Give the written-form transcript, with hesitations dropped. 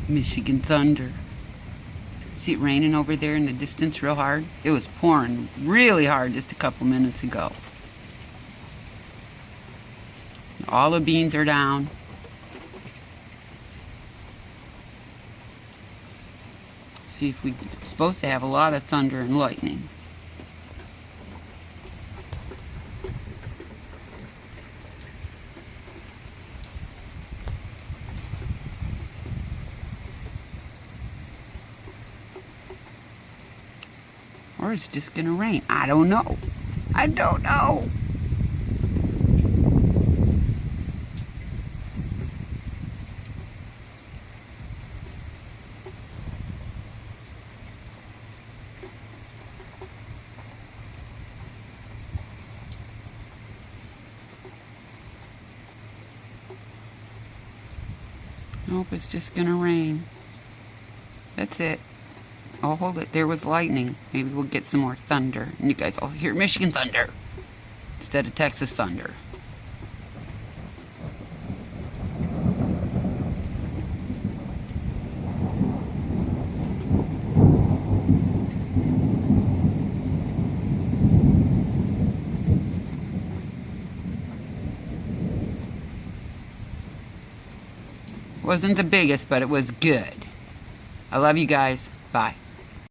Michigan thunder. See it raining over there in the distance real hard? It was pouring really hard just a couple minutes ago. All the beans are down. See if we're supposed to have a lot of thunder and lightning. Or it's just gonna rain. I don't know. I don't know. Nope, it's just gonna rain. That's it. Oh, hold it. There was lightning. Maybe we'll get some more thunder. And you guys all hear Michigan thunder instead of Texas thunder. Wasn't the biggest, but it was good. I love you guys. Bye.